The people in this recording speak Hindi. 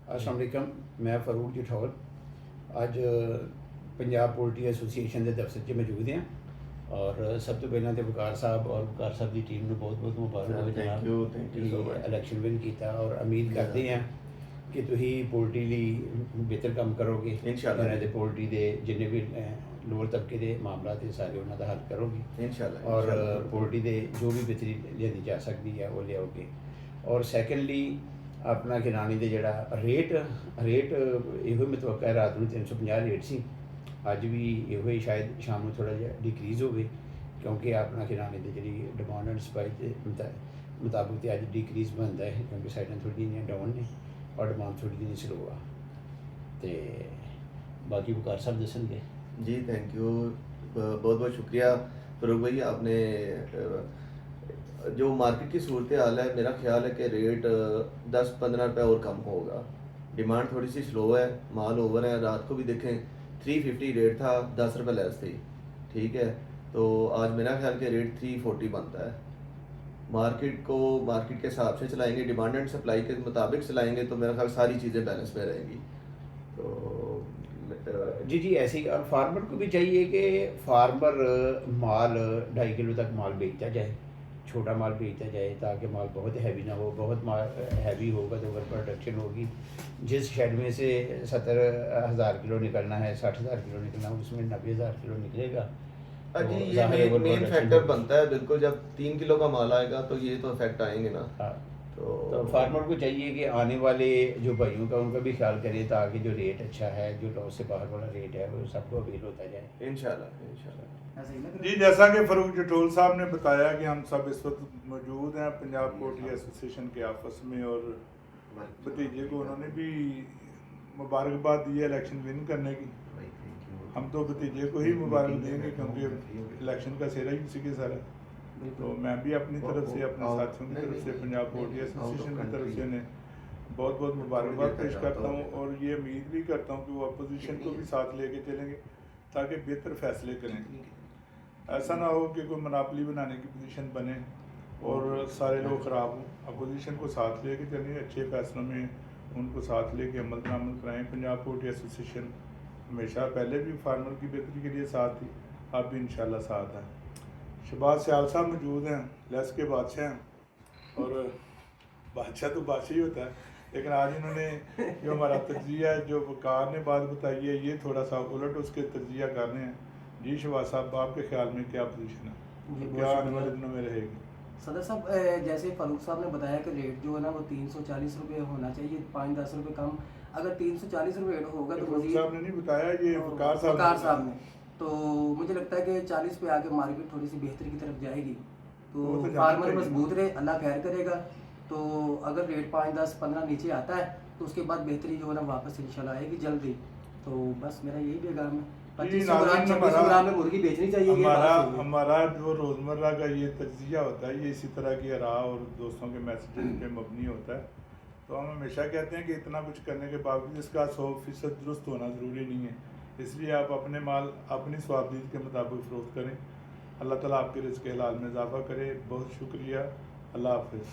अस्सलाम वालेकुम, मैं फरूक जिठौल अज पंजाब पोल्ट्री एसोसीएशन के दफ्तर च मौजूद हैं और सब तो पहले तो वकार साहब और वकार साहब की टीम ने बहुत बहुत मुबारक हो जनाब कि इलैक्शन विन किया और उम्मीद करते हैं कि तुसी पोल्ट्री लिए बेहतर काम करोगे इंशाल्लाह ते पोल्ट्री के जिन्ने भी लोअर तबके के मामला थे सारे उन्होंने हल करोगे इंशाल्लाह और पोल्ट्री के जो भी बेहतरी लियाई जा सकती है वो लियाओगे। और सैकेंडली अपना खिलानी के जरा रेट यो मतवका है रात में 350 रेट सी अज भी यो शायद शाम को थोड़ा जहा डिक्रीज़ हो क्योंकि अपना खिलानी की जी डिमांड एंड सप्लाई के मुताबिक तो अज डिक्रीज़ बनता है क्योंकि साइडां थोड़ी जी डाउन ने और डिमांड थोड़ी जी स्लो आ तो बाकी वकार साहब दसणगे। जी थैंक यू, बहुत बहुत शुक्रिया फरूक भाई। आपने जो मार्केट की सूरत हाल है, मेरा ख्याल है कि रेट 10-15 रुपये और कम होगा। डिमांड थोड़ी सी स्लो है, माल ओवर है। रात को भी देखें 350 रेट था, 10 रुपये लेस थी, ठीक है। तो आज मेरा ख्याल कि रेट 340 बनता है। मार्केट को मार्केट के हिसाब से चलाएंगे, डिमांड एंड सप्लाई के मुताबिक चलाएंगे तो मेरा ख्याल सारी चीज़ें बैलेंस में रहेंगी। तो जी ऐसी और फार्मर को भी चाहिए कि फार्मर माल 2.5 किलो तक माल बेचता जाए, छोटा माल बेचता जाए ताकि माल बहुत हैवी ना हो। बहुत माल हैवी होगा तो ओवर प्रोडक्शन होगी। जिस शेड में से 70,000 किलो निकलना है, 60,000 किलो निकलना है, उसमें 90,000 किलो निकलेगा। जी ये मेन फैक्टर बनता है बिल्कुल। जब 3 किलो का माल आएगा तो ये तो इफेक्ट आएंगे ना। हाँ तो फार्मर को चाहिए कि आने वाले जो भाइयों का उनका भी ख्याल करें ताकि जो रेट अच्छा है, जो लॉस से बाहर वाला रेट है, वो सबको अवेल होता जाए इंशाल्लाह। जी जैसा कि फरूक जिठौल साहब ने बताया कि हम सब इस वक्त मौजूद हैं पंजाब पोल्ट्री एसोसिएशन के ऑफिस में और भतीजे को उन्होंने भी मुबारकबाद दी है इलेक्शन विन करने की। हम तो भतीजे को ही मुबारक देंगे क्योंकि इलेक्शन का सेरा ही उसी के सारा। तो मैं भी अपनी तरफ से, अपने साथियों की तरफ से, पंजाब पोल्ट्री एसोसिएशन की तरफ से उन्हें बहुत बहुत मुबारकबाद पेश करता हूँ और ये उम्मीद भी करता हूँ कि वो अपोजिशन को भी साथ लेके चलेंगे ताकि बेहतर फैसले करें। ऐसा ना हो कि कोई मनापली बनाने की पोजीशन बने और सारे लोग ख़राब हों। अपोजिशन को साथ लेके चलें, अच्छे फैसलों में उनको साथ लेके अमल दरामद कराएँ। पंजाब पोल्ट्री एसोसिएशन हमेशा पहले भी फार्मर की बेहतरी के लिए साथ थी, अब भी इंशाल्लाह साथ है। शहबाज सियाल साहब मौजूद हैं, लेस के बादशाह हैं और बादशाह तो बादशाह ही होता है, लेकिन आज इन्होंने जो हमारा तजिया है, जो वकार ने बात बताई है, ये थोड़ा सा उलट उसके तजिया कर रहे हैं। जी शहबाज साहब, आपके ख्याल में क्या पोजीशन है, क्या आने वाले दिनों में रहेगी? सदर साहब, जैसे फारूक साहब ने बताया कि रेट जो है ना वो 340 रुपये होना चाहिए, 5-10 रुपये कम। अगर 340 रुपये होगा तो फारूक साहब ने नहीं बताया, ये वकार साहब ने। तो मुझे लगता है कि 40 पे आके मार्केट थोड़ी सी बेहतरी की तरफ जाएगी तो फार्मर मजबूत रहे, अल्लाह खैर करेगा। तो अगर रेट 5-10-15 नीचे आता है तो उसके बाद बेहतरी जो है ना वापस इंशाल्लाह आएगी जल्दी। तो बस मेरा यही पैगाम है। 25 ग्राम में मुर्गी बेचनी चाहिए। हमारा जो रोज़मर्रा का ये तजिया होता है, ये इसी तरह की आरा और दोस्तों के मैसेज पे मबनी होता है। तो हम हमेशा कहते हैं कि इतना कुछ करने के बावजूद इसका 100% दुरुस्त होना ज़रूरी नहीं है। इसलिए आप अपने माल अपनी स्वाबदीद के मुताबिक फ़रोख्त करें। अल्लाह ताला आपके रिज़्क़ हलाल में इजाफ़ा करे। बहुत शुक्रिया, अल्लाह हाफ़िज़।